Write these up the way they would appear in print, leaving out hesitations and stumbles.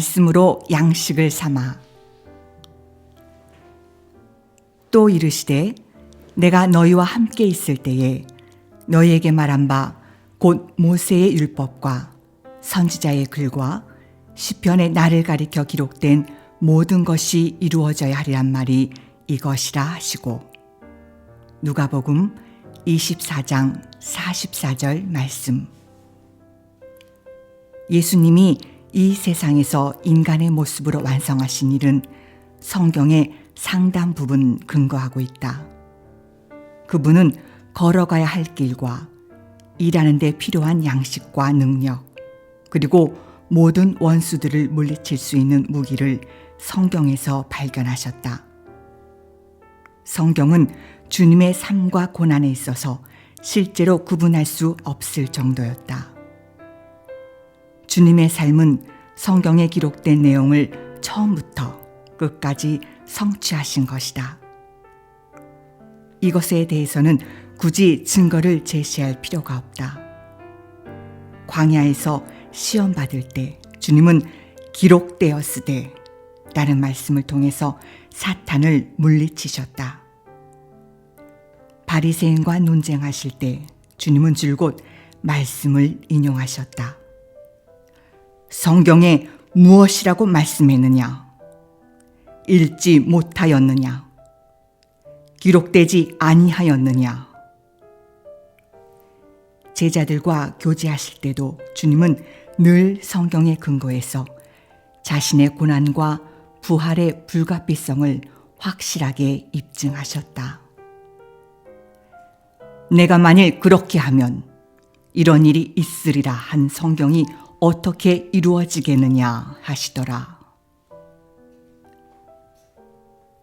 말씀으로 양식을 삼아. 또 이르시되 내가 너희와 함께 있을 때에 너희에게 말한 바 곧 모세의 율법과 선지자의 글과 시편의 나를 가리켜 기록된 모든 것이 이루어져야 하리란 말이 이것이라 하시고. 누가복음 24장 44절 말씀. 예수님이 이 세상에서 인간의 모습으로 완성하신 일은 성경의 상당 부분 근거하고 있다. 그분은 걸어가야 할 길과 일하는 데 필요한 양식과 능력, 그리고 모든 원수들을 물리칠 수 있는 무기를 성경에서 발견하셨다. 성경은 주님의 삶과 고난에 있어서 실제로 구분할 수 없을 정도였다. 주님의 삶은 성경에 기록된 내용을 처음부터 끝까지 성취하신 것이다. 이것에 대해서는 굳이 증거를 제시할 필요가 없다. 광야에서 시험 받을 때 주님은 기록되었으되 라는 말씀을 통해서 사탄을 물리치셨다. 바리새인과 논쟁하실 때 주님은 줄곧 말씀을 인용하셨다. 성경에 무엇이라고 말씀했느냐? 읽지 못하였느냐? 기록되지 아니하였느냐? 제자들과 교제하실 때도 주님은 늘 성경에 근거해서 자신의 고난과 부활의 불가피성을 확실하게 입증하셨다. 내가 만일 그렇게 하면 이런 일이 있으리라 한 성경이 어떻게 이루어지겠느냐 하시더라.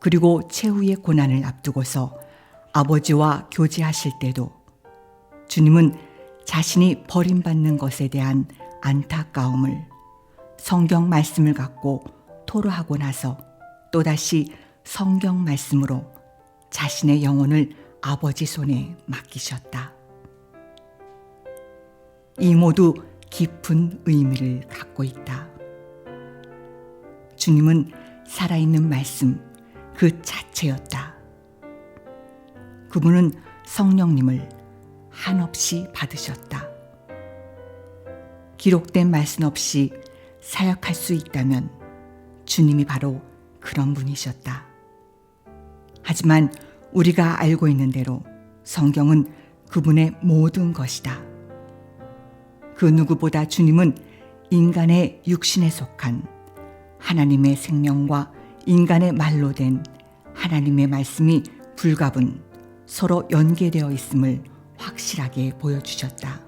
그리고 최후의 고난을 앞두고서 아버지와 교제하실 때도 주님은 자신이 버림받는 것에 대한 안타까움을 성경 말씀을 갖고 토로하고 나서 또다시 성경 말씀으로 자신의 영혼을 아버지 손에 맡기셨다. 이 모두 깊은 의미를 갖고 있다. 주님은 살아있는 말씀 그 자체였다. 그분은 성령님을 한없이 받으셨다. 기록된 말씀 없이 사역할 수 있다면 주님이 바로 그런 분이셨다. 하지만 우리가 알고 있는 대로 성경은 그분의 모든 것이다. 그 누구보다 주님은 인간의 육신에 속한 하나님의 생명과 인간의 말로 된 하나님의 말씀이 불가분 서로 연계되어 있음을 확실하게 보여주셨다.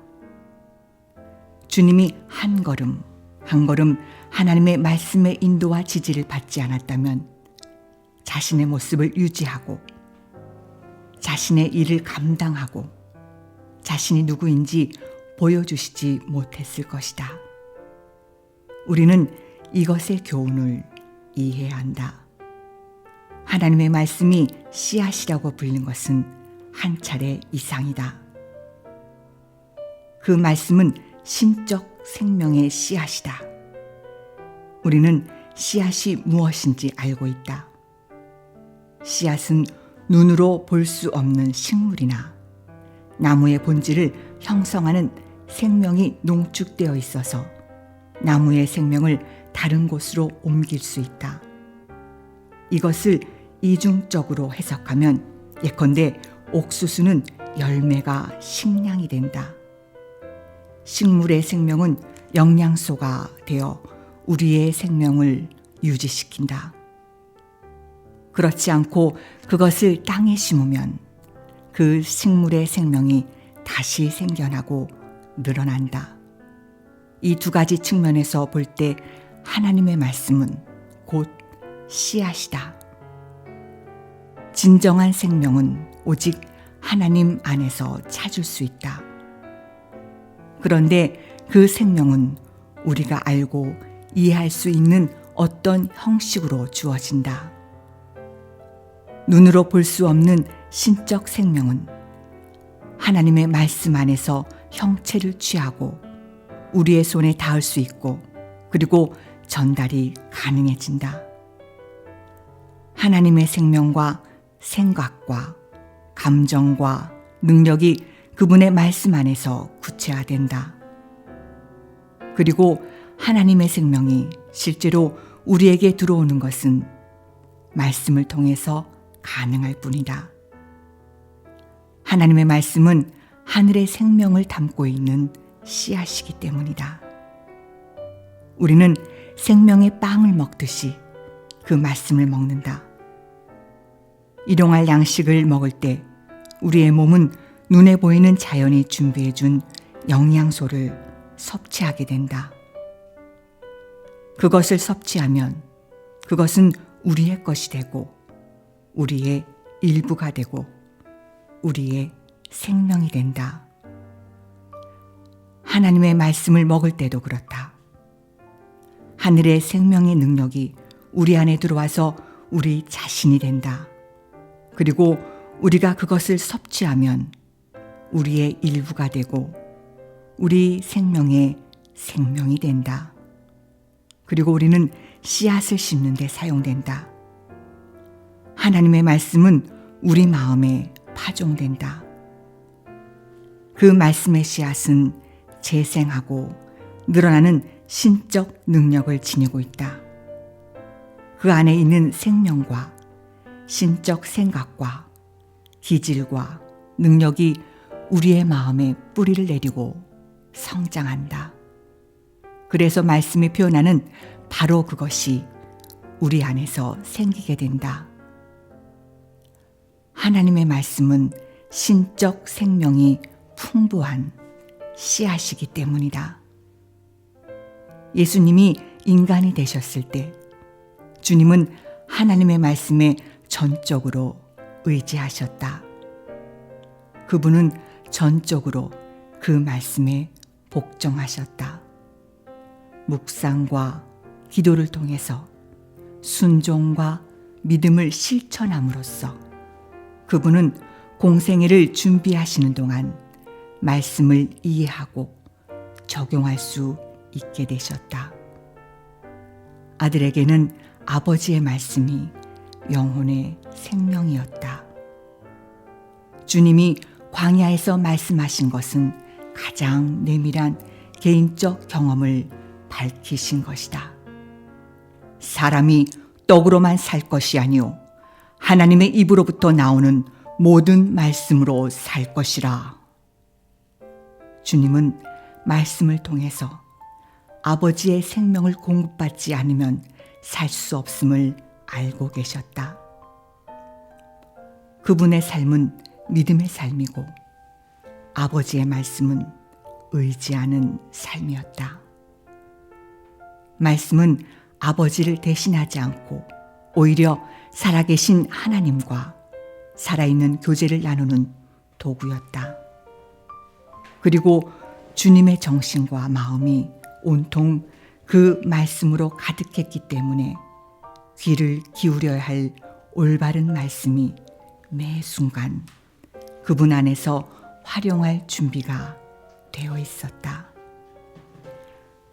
주님이 한 걸음 한 걸음 하나님의 말씀의 인도와 지지를 받지 않았다면 자신의 모습을 유지하고 자신의 일을 감당하고 자신이 누구인지 보여주시지 못했을 것이다. 우리는 이것의 교훈을 이해해야 한다. 하나님의 말씀이 씨앗이라고 불린 것은 한 차례 이상이다. 그 말씀은 신적 생명의 씨앗이다. 우리는 씨앗이 무엇인지 알고 있다. 씨앗은 눈으로 볼 수 없는 식물이나 나무의 본질을 형성하는 생명이 농축되어 있어서 나무의 생명을 다른 곳으로 옮길 수 있다. 이것을 이중적으로 해석하면 예컨대 옥수수는 열매가 식량이 된다. 식물의 생명은 영양소가 되어 우리의 생명을 유지시킨다. 그렇지 않고 그것을 땅에 심으면 그 식물의 생명이 다시 생겨나고 늘어난다. 이 두 가지 측면에서 볼 때 하나님의 말씀은 곧 씨앗이다. 진정한 생명은 오직 하나님 안에서 찾을 수 있다. 그런데 그 생명은 우리가 알고 이해할 수 있는 어떤 형식으로 주어진다. 눈으로 볼 수 없는 신적 생명은 하나님의 말씀 안에서 형체를 취하고 우리의 손에 닿을 수 있고 그리고 전달이 가능해진다. 하나님의 생명과 생각과 감정과 능력이 그분의 말씀 안에서 구체화된다. 그리고 하나님의 생명이 실제로 우리에게 들어오는 것은 말씀을 통해서 가능할 뿐이다. 하나님의 말씀은 하늘의 생명을 담고 있는 씨앗이기 때문이다. 우리는 생명의 빵을 먹듯이 그 말씀을 먹는다. 일용할 양식을 먹을 때 우리의 몸은 눈에 보이는 자연이 준비해준 영양소를 섭취하게 된다. 그것을 섭취하면 그것은 우리의 것이 되고 우리의 일부가 되고 우리의 생명이 된다. 하나님의 말씀을 먹을 때도 그렇다. 하늘의 생명의 능력이 우리 안에 들어와서 우리 자신이 된다. 그리고 우리가 그것을 섭취하면 우리의 일부가 되고 우리 생명의 생명이 된다. 그리고 우리는 씨앗을 심는 데 사용된다. 하나님의 말씀은 우리 마음에 파종된다. 그 말씀의 씨앗은 재생하고 늘어나는 신적 능력을 지니고 있다. 그 안에 있는 생명과 신적 생각과 기질과 능력이 우리의 마음에 뿌리를 내리고 성장한다. 그래서 말씀이 표현하는 바로 그것이 우리 안에서 생기게 된다. 하나님의 말씀은 신적 생명이 풍부한 씨앗이기 때문이다. 예수님이 인간이 되셨을 때 주님은 하나님의 말씀에 전적으로 의지하셨다. 그분은 전적으로 그 말씀에 복종하셨다. 묵상과 기도를 통해서 순종과 믿음을 실천함으로써 그분은 공생애를 준비하시는 동안 말씀을 이해하고 적용할 수 있게 되셨다. 아들에게는 아버지의 말씀이 영혼의 생명이었다. 주님이 광야에서 말씀하신 것은 가장 내밀한 개인적 경험을 밝히신 것이다. 사람이 떡으로만 살 것이 아니오 하나님의 입으로부터 나오는 모든 말씀으로 살 것이라. 주님은 말씀을 통해서 아버지의 생명을 공급받지 않으면 살 수 없음을 알고 계셨다. 그분의 삶은 믿음의 삶이고 아버지의 말씀은 의지하는 삶이었다. 말씀은 아버지를 대신하지 않고 오히려 살아계신 하나님과 살아있는 교제를 나누는 도구였다. 그리고 주님의 정신과 마음이 온통 그 말씀으로 가득했기 때문에 귀를 기울여야 할 올바른 말씀이 매 순간 그분 안에서 활용할 준비가 되어 있었다.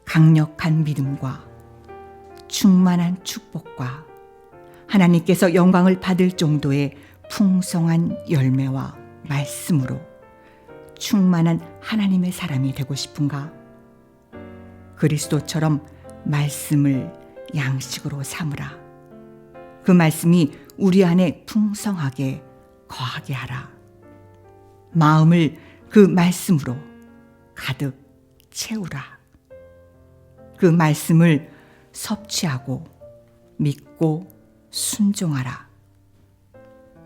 강력한 믿음과 충만한 축복과 하나님께서 영광을 받을 정도의 풍성한 열매와 말씀으로 충만한 하나님의 사람이 되고 싶은가? 그리스도처럼 말씀을 양식으로 삼으라. 그 말씀이 우리 안에 풍성하게 거하게 하라. 마음을 그 말씀으로 가득 채우라. 그 말씀을 섭취하고 믿고 순종하라.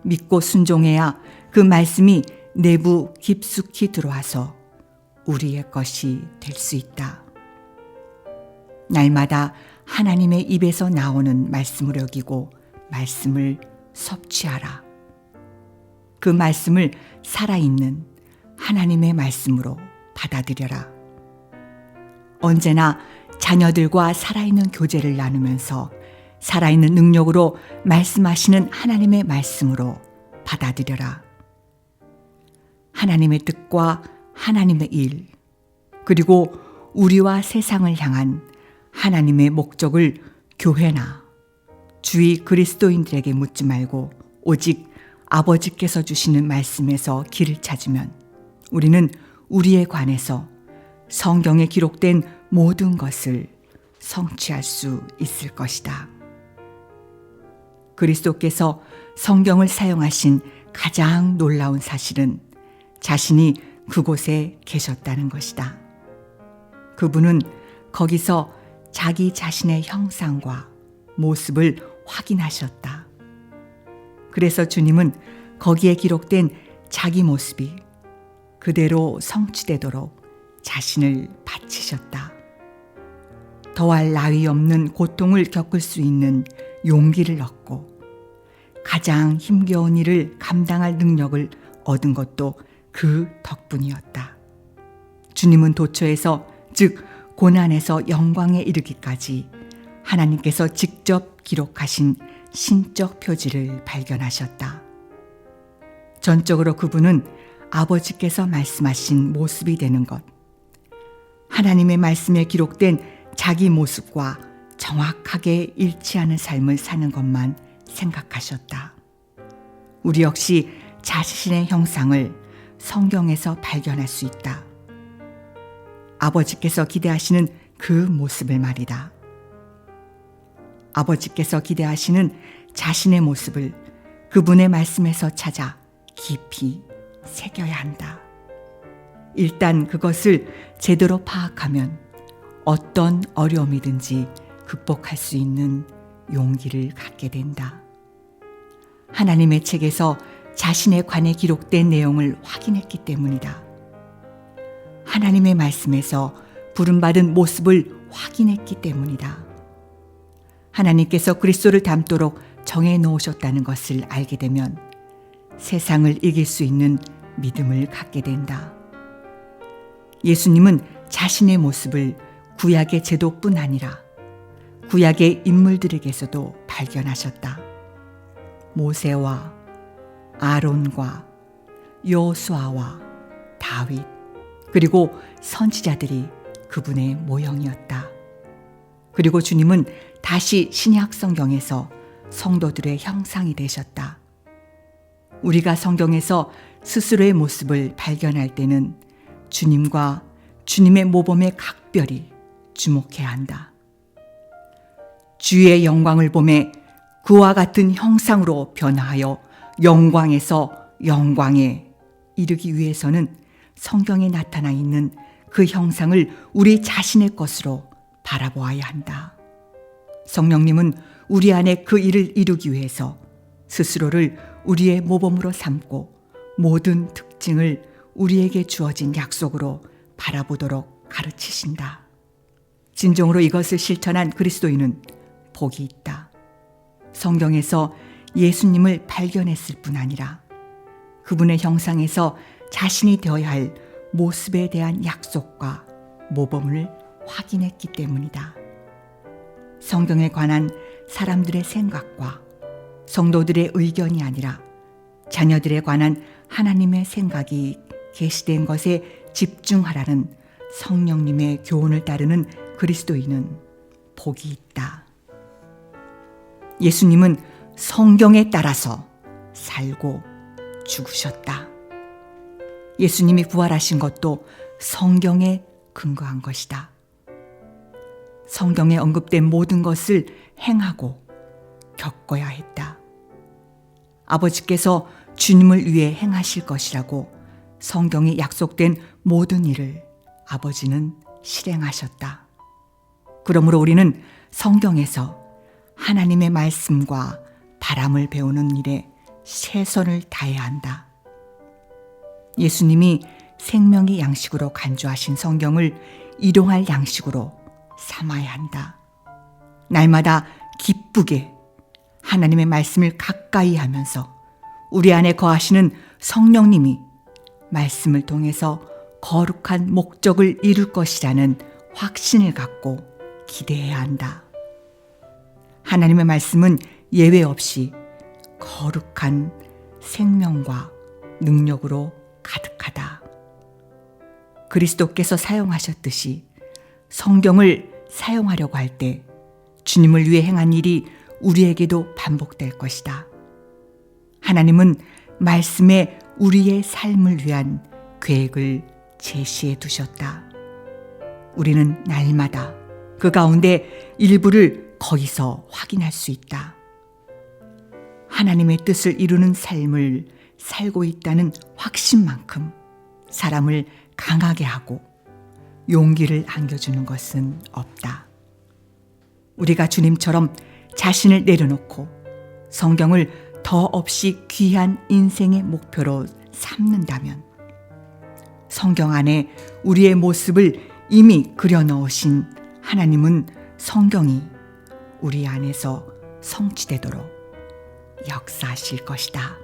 믿고 순종해야 그 말씀이 내부 깊숙이 들어와서 우리의 것이 될 수 있다. 날마다 하나님의 입에서 나오는 말씀을 여기고 말씀을 섭취하라. 그 말씀을 살아있는 하나님의 말씀으로 받아들여라. 언제나 자녀들과 살아있는 교제를 나누면서 살아있는 능력으로 말씀하시는 하나님의 말씀으로 받아들여라. 하나님의 뜻과 하나님의 일, 그리고 우리와 세상을 향한 하나님의 목적을 교회나 주위 그리스도인들에게 묻지 말고 오직 아버지께서 주시는 말씀에서 길을 찾으면 우리는 우리에 관해서 성경에 기록된 모든 것을 성취할 수 있을 것이다. 그리스도께서 성경을 사용하신 가장 놀라운 사실은 자신이 그곳에 계셨다는 것이다. 그분은 거기서 자기 자신의 형상과 모습을 확인하셨다. 그래서 주님은 거기에 기록된 자기 모습이 그대로 성취되도록 자신을 바치셨다. 더할 나위 없는 고통을 겪을 수 있는 용기를 얻고 가장 힘겨운 일을 감당할 능력을 얻은 것도 그 덕분이었다. 주님은 도처에서, 즉 고난에서 영광에 이르기까지 하나님께서 직접 기록하신 신적 표지를 발견하셨다. 전적으로 그분은 아버지께서 말씀하신 모습이 되는 것, 하나님의 말씀에 기록된 자기 모습과 정확하게 일치하는 삶을 사는 것만 생각하셨다. 우리 역시 자신의 형상을 성경에서 발견할 수 있다. 아버지께서 기대하시는 그 모습을 말이다. 아버지께서 기대하시는 자신의 모습을 그분의 말씀에서 찾아 깊이 새겨야 한다. 일단 그것을 제대로 파악하면 어떤 어려움이든지 극복할 수 있는 용기를 갖게 된다. 하나님의 책에서 자신에 관해 기록된 내용을 확인했기 때문이다. 하나님의 말씀에서 부름받은 모습을 확인했기 때문이다. 하나님께서 그리스도를 닮도록 정해 놓으셨다는 것을 알게 되면 세상을 이길 수 있는 믿음을 갖게 된다. 예수님은 자신의 모습을 구약의 제도뿐 아니라 구약의 인물들에게서도 발견하셨다. 모세와 아론과 여호수아와 다윗, 그리고 선지자들이 그분의 모형이었다. 그리고 주님은 다시 신약 성경에서 성도들의 형상이 되셨다. 우리가 성경에서 스스로의 모습을 발견할 때는 주님과 주님의 모범에 각별히 주목해야 한다. 주의 영광을 보매 그와 같은 형상으로 변화하여 영광에서 영광에 이르기 위해서는 성경에 나타나 있는 그 형상을 우리 자신의 것으로 바라보아야 한다. 성령님은 우리 안에 그 일을 이루기 위해서 스스로를 우리의 모범으로 삼고 모든 특징을 우리에게 주어진 약속으로 바라보도록 가르치신다. 진정으로 이것을 실천한 그리스도인은 복이 있다. 성경에서 예수님을 발견했을 뿐 아니라 그분의 형상에서 자신이 되어야 할 모습에 대한 약속과 모범을 확인했기 때문이다. 성경에 관한 사람들의 생각과 성도들의 의견이 아니라 자녀들에 관한 하나님의 생각이 계시된 것에 집중하라는 성령님의 교훈을 따르는 그리스도인은 복이 있다. 예수님은 성경에 따라서 살고 죽으셨다. 예수님이 부활하신 것도 성경에 근거한 것이다. 성경에 언급된 모든 것을 행하고 겪어야 했다. 아버지께서 주님을 위해 행하실 것이라고 성경에 약속된 모든 일을 아버지는 실행하셨다. 그러므로 우리는 성경에서 하나님의 말씀과 바람을 배우는 일에 최선을 다해야 한다. 예수님이 생명의 양식으로 간주하신 성경을 일용할 양식으로 삼아야 한다. 날마다 기쁘게 하나님의 말씀을 가까이 하면서 우리 안에 거하시는 성령님이 말씀을 통해서 거룩한 목적을 이룰 것이라는 확신을 갖고 기대해야 한다. 하나님의 말씀은 예외 없이 거룩한 생명과 능력으로 가득하다. 그리스도께서 사용하셨듯이 성경을 사용하려고 할 때 주님을 위해 행한 일이 우리에게도 반복될 것이다. 하나님은 말씀에 우리의 삶을 위한 계획을 제시해 두셨다. 우리는 날마다 그 가운데 일부를 거기서 확인할 수 있다. 하나님의 뜻을 이루는 삶을 살고 있다는 확신만큼 사람을 강하게 하고 용기를 안겨주는 것은 없다. 우리가 주님처럼 자신을 내려놓고 성경을 더없이 귀한 인생의 목표로 삼는다면 성경 안에 우리의 모습을 이미 그려넣으신 하나님은 성경이 우리 안에서 성취되도록 역사하실 것이다.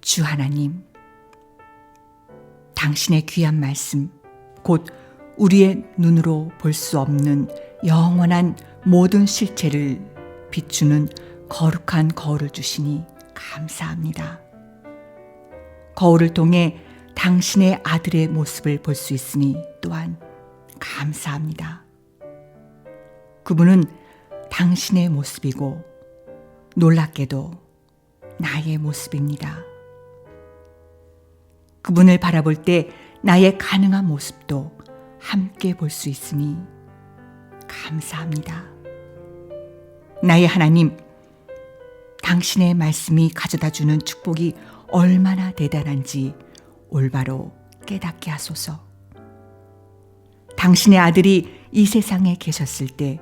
주 하나님, 당신의 귀한 말씀, 곧 우리의 눈으로 볼 수 없는 영원한 모든 실체를 비추는 거룩한 거울을 주시니 감사합니다. 거울을 통해 당신의 아들의 모습을 볼 수 있으니 또한 감사합니다. 그분은 당신의 모습이고 놀랍게도 나의 모습입니다. 그분을 바라볼 때 나의 가능한 모습도 함께 볼 수 있으니 감사합니다. 나의 하나님, 당신의 말씀이 가져다 주는 축복이 얼마나 대단한지 올바로 깨닫게 하소서. 당신의 아들이 이 세상에 계셨을 때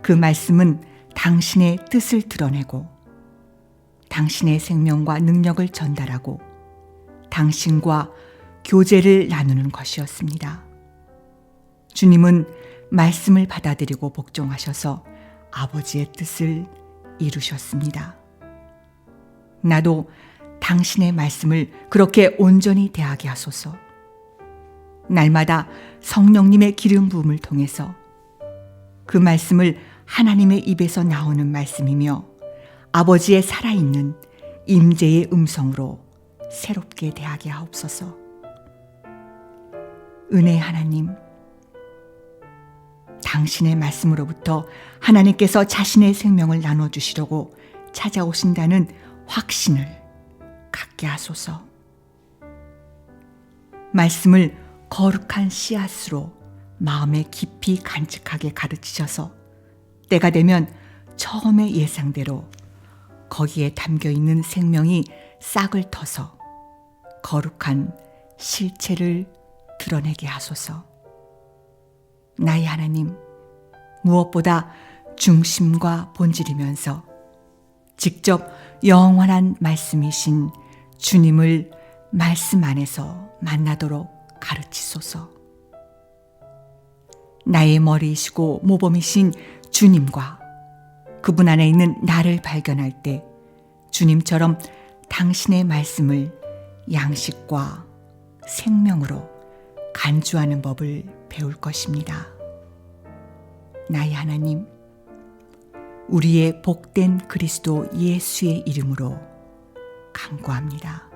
그 말씀은 당신의 뜻을 드러내고 당신의 생명과 능력을 전달하고 당신과 교제를 나누는 것이었습니다. 주님은 말씀을 받아들이고 복종하셔서 아버지의 뜻을 이루셨습니다. 나도 당신의 말씀을 그렇게 온전히 대하게 하소서. 날마다 성령님의 기름 부음을 통해서 그 말씀을 하나님의 입에서 나오는 말씀이며 아버지의 살아있는 임재의 음성으로 새롭게 대하게 하옵소서. 은혜의 하나님, 당신의 말씀으로부터 하나님께서 자신의 생명을 나눠주시려고 찾아오신다는 확신을 갖게 하소서. 말씀을 거룩한 씨앗으로 마음에 깊이 간직하게 가르치셔서 때가 되면 처음의 예상대로 거기에 담겨있는 생명이 싹을 터서 거룩한 실체를 드러내게 하소서. 나의 하나님, 무엇보다 중심과 본질이면서 직접 영원한 말씀이신 주님을 말씀 안에서 만나도록 가르치소서. 나의 머리이시고 모범이신 주님과 그분 안에 있는 나를 발견할 때 주님처럼 당신의 말씀을 양식과 생명으로 간주하는 법을 배울 것입니다. 나의 하나님, 우리의 복된 그리스도 예수의 이름으로 간구합니다.